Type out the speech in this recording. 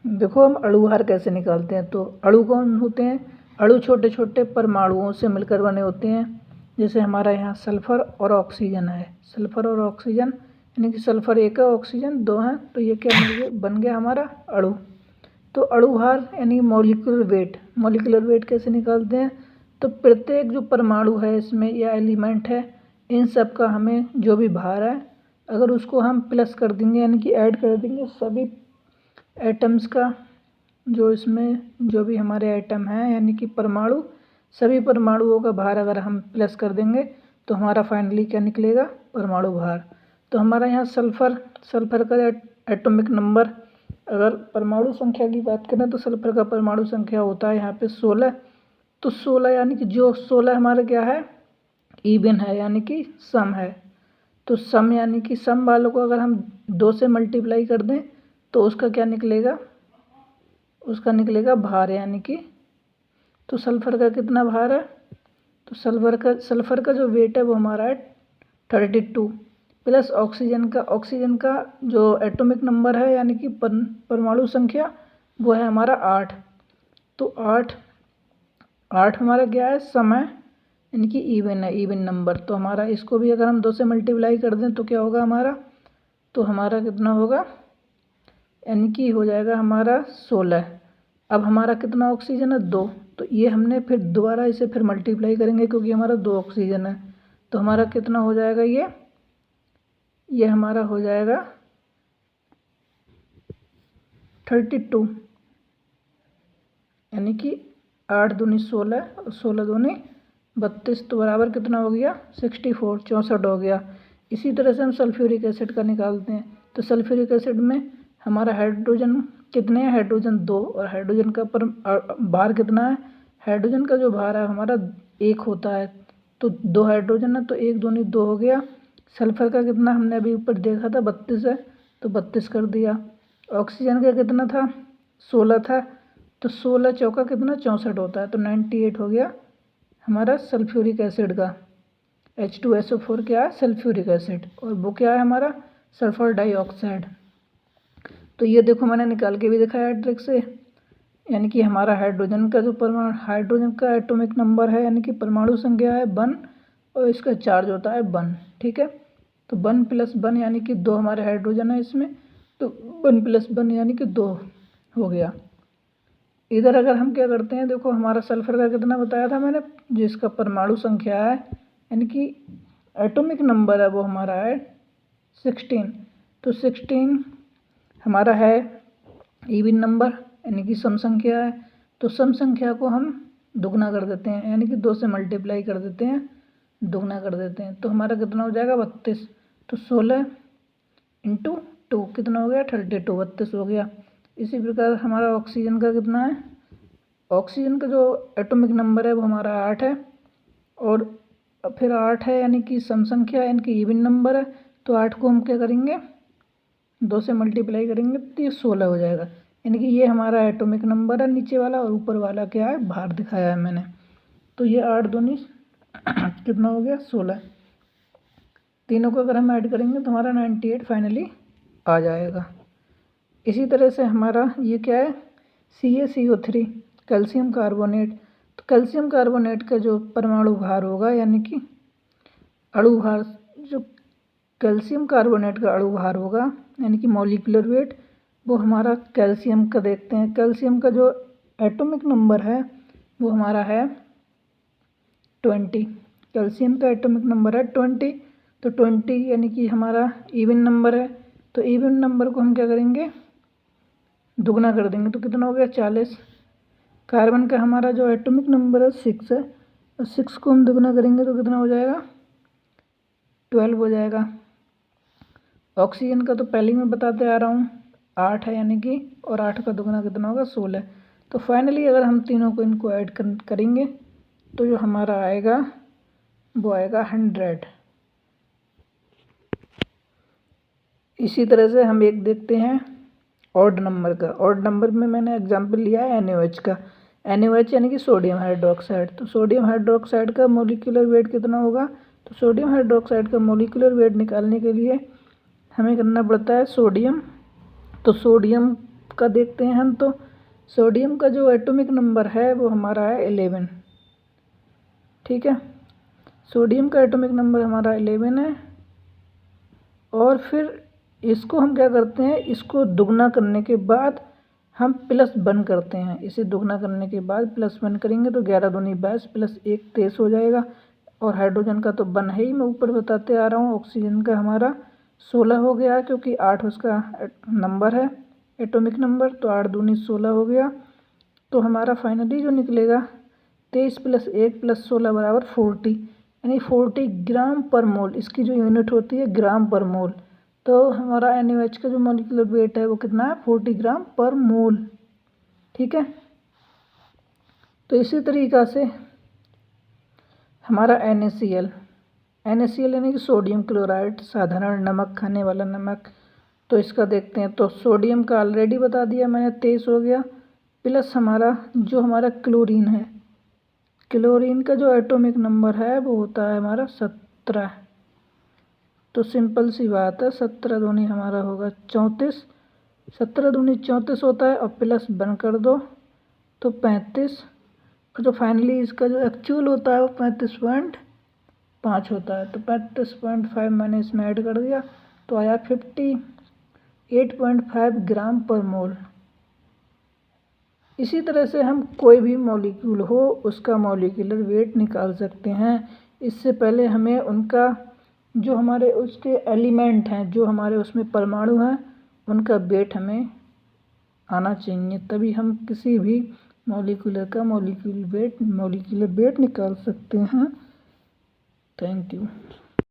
देखो हम अणुभार कैसे निकालते हैं। तो अणु कौन होते हैं? अणु छोटे छोटे परमाणुओं से मिलकर बने होते हैं। जैसे हमारा यहाँ सल्फर और ऑक्सीजन है, सल्फर और ऑक्सीजन यानी कि सल्फर एक है, ऑक्सीजन दो हैं, तो ये क्या बन गया हमारा अणु। तो अणुभार यानी मॉलिक्यूलर वेट। मॉलिक्यूलर वेट कैसे निकालते हैं? तो प्रत्येक जो परमाणु है इसमें या एलिमेंट है, इन सब का हमें जो भी भार है, अगर उसको हम प्लस कर देंगे यानी कि ऐड कर देंगे सभी एटम्स का, जो इसमें जो भी हमारे एटम हैं यानी कि परमाणु, सभी परमाणुओं का भार अगर हम प्लस कर देंगे तो हमारा फाइनली क्या निकलेगा? परमाणु भार। तो हमारा यहाँ सल्फर का एटॉमिक नंबर, अगर परमाणु संख्या की बात करें तो सल्फर का परमाणु संख्या होता है यहाँ पे 16। तो 16 यानी कि जो 16 हमारा क्या है? इवन है यानी कि सम है। तो सम यानी कि सम वालों को अगर हम 2 से मल्टीप्लाई कर दें तो उसका क्या निकलेगा? उसका निकलेगा भार यानी कि। तो सल्फर का कितना भार है? तो सल्फर का जो वेट है वो हमारा है 32 प्लस ऑक्सीजन का जो एटॉमिक नंबर है यानी कि परमाणु संख्या वो है हमारा 8। तो 8 हमारा क्या है? सम है यानी कि इवन है, इवन नंबर। तो हमारा इसको भी अगर हम 2 से मल्टीप्लाई कर दें तो क्या होगा हमारा? तो हमारा कितना होगा? यानी कि हो जाएगा हमारा 16। अब हमारा कितना ऑक्सीजन है? 2। तो ये हमने फिर दोबारा इसे फिर मल्टीप्लाई करेंगे क्योंकि हमारा 2 ऑक्सीजन है। तो हमारा कितना हो जाएगा? ये हमारा हो जाएगा 32 यानी कि 8 दूनी 16 और 16 दूनी 32, तो बराबर कितना हो गया? 64 हो गया। इसी तरह से हम सल्फ्यूरिक एसिड का निकालते हैं। तो सल्फ्यूरिक एसिड में हमारा हाइड्रोजन कितने हैं? हाइड्रोजन 2। और हाइड्रोजन का भार कितना है? हाइड्रोजन का जो भार है हमारा 1 होता है। तो 2 हाइड्रोजन है तो 1 दूनी 2 हो गया। सल्फर का कितना हमने अभी ऊपर देखा था? 32 है, तो 32 कर दिया। ऑक्सीजन का कितना था? 16 था, तो 16 चौका कितना? 64 होता है, तो 98 हो गया हमारा सल्फ्यूरिक एसिड का। H2SO4 क्या है? Sulphuric acid. और वो क्या है हमारा? Sulphur dioxide. तो ये देखो मैंने निकाल के भी दिखाया ट्रिक से, यानी कि हमारा हाइड्रोजन का जो हाइड्रोजन का एटॉमिक नंबर है यानी कि परमाणु संख्या है 1 और इसका चार्ज होता है 1। ठीक है, तो 1 + 1 यानी कि 2 हमारे हाइड्रोजन है इसमें, तो 1 + 1 यानी कि 2 हो गया। इधर अगर हम क्या करते हैं, देखो हमारा सल्फर का कितना बताया था मैंने, जिसका परमाणु संख्या है यानी कि एटॉमिक नंबर है वो हमारा है 16। तो 16 हमारा है इवन नंबर यानी कि सम संख्या है। तो सम संख्या को हम दुगना कर देते हैं यानी कि 2 से मल्टीप्लाई कर देते हैं, दुगना कर देते हैं, तो हमारा कितना हो जाएगा? 32। तो 16 × 2 कितना हो गया? 32, 32 हो गया। इसी प्रकार हमारा ऑक्सीजन का कितना है? ऑक्सीजन का जो एटॉमिक नंबर है वो हमारा 8 है, और फिर 8 है यानी कि सम संख्या यानी कि इवन नंबर है। तो 8 को हम क्या करेंगे? 2 से मल्टीप्लाई करेंगे तो ये 16 हो जाएगा। यानी कि ये हमारा एटॉमिक नंबर है नीचे वाला, और ऊपर वाला क्या है? भार दिखाया है मैंने। तो ये 8 दूनी कितना हो गया? 16। तीनों को अगर हम ऐड करेंगे तो हमारा 98 फाइनली आ जाएगा। इसी तरह से हमारा ये क्या है? CaCO3 calcium carbonate. तो कैल्शियम कार्बोनेट का जो परमाणु भार होगा यानी कि अणु भार, जो कैल्शियम कार्बोनेट का अणु भार होगा यानी कि मॉलिक्यूलर वेट, वो हमारा कैल्शियम का देखते हैं। कैल्शियम का जो एटॉमिक नंबर है वो हमारा है 20। कैल्शियम का एटॉमिक नंबर है 20। तो 20 यानी कि हमारा इवन नंबर है। तो इवन नंबर को हम क्या करेंगे? दुगना कर देंगे, तो कितना हो गया? 40। कार्बन का हमारा जो एटॉमिक नंबर है 6 है, और 6 को हम दुगना करेंगे तो कितना हो जाएगा? 12 हो जाएगा। ऑक्सीजन का तो पहले ही मैं बताते आ रहा हूँ 8 है यानी कि, और 8 का दुगना कितना होगा? 16। तो फाइनली अगर हम तीनों को इनको ऐड करेंगे तो जो हमारा आएगा वो आएगा 100। इसी तरह से हम एक देखते हैं ऑड नंबर का। ऑड नंबर में मैंने एग्जांपल लिया है NaOH का। NaOH यानी कि सोडियम हाइड्रोक्साइड। तो सोडियम हाइड्रोक्साइड का मोलिकुलर वेट कितना होगा? तो सोडियम हाइड्रोक्साइड का मोलिकुलर वेट निकालने के लिए हमें करना पड़ता है सोडियम। तो सोडियम का देखते हैं हम, तो सोडियम का जो एटॉमिक नंबर है वो हमारा है 11। ठीक है, सोडियम का एटॉमिक नंबर हमारा 11 है। और फिर इसको हम क्या करते हैं, इसको दुगना करने के बाद हम +1 करते हैं। इसे दुगना करने के बाद +1 करेंगे तो 11 दूनी 22 + 1 23 हो जाएगा। और हाइड्रोजन का तो 1 है ही, मैं ऊपर बताते आ रहा हूँ। ऑक्सीजन का हमारा 16 हो गया, क्योंकि 8 उसका नंबर है, एटॉमिक नंबर, तो 8 दूनी 16 हो गया। तो हमारा फाइनली जो निकलेगा 23 + 1 + 16 = 40, यानी 40 ग्राम पर मोल। इसकी जो यूनिट होती है ग्राम पर मोल। तो हमारा NaOH का जो मॉलिक्यूलर वेट है वो कितना है, 40 ग्राम पर मोल। ठीक है, तो इसी तरीक़ा से हमारा NaCl यानी कि सोडियम क्लोराइड, साधारण नमक, खाने वाला नमक। तो इसका देखते हैं, तो सोडियम का ऑलरेडी बता दिया मैंने 23 हो गया, प्लस हमारा जो हमारा क्लोरीन है, क्लोरीन का जो एटॉमिक नंबर है वो होता है हमारा 17। तो सिंपल सी बात है, 17 दूनी हमारा होगा 34, 17 दूनी 34 होता है, और +1 कर दो तो 35। और जो फाइनली इसका जो एक्चुअल होता है वो 35.5 होता है। तो 35.5 मैंने इसमें ऐड कर दिया, तो आया 58.5 ग्राम पर मोल। इसी तरह से हम कोई भी मॉलिक्यूल हो उसका मॉलिक्यूलर वेट निकाल सकते हैं। इससे पहले हमें उनका जो हमारे उसके एलिमेंट हैं, जो हमारे उसमें परमाणु हैं, उनका वेट हमें आना चाहिए, तभी हम किसी भी मॉलिक्यूलर का मॉलिक्यूलर वेट निकाल सकते हैं। Thank you.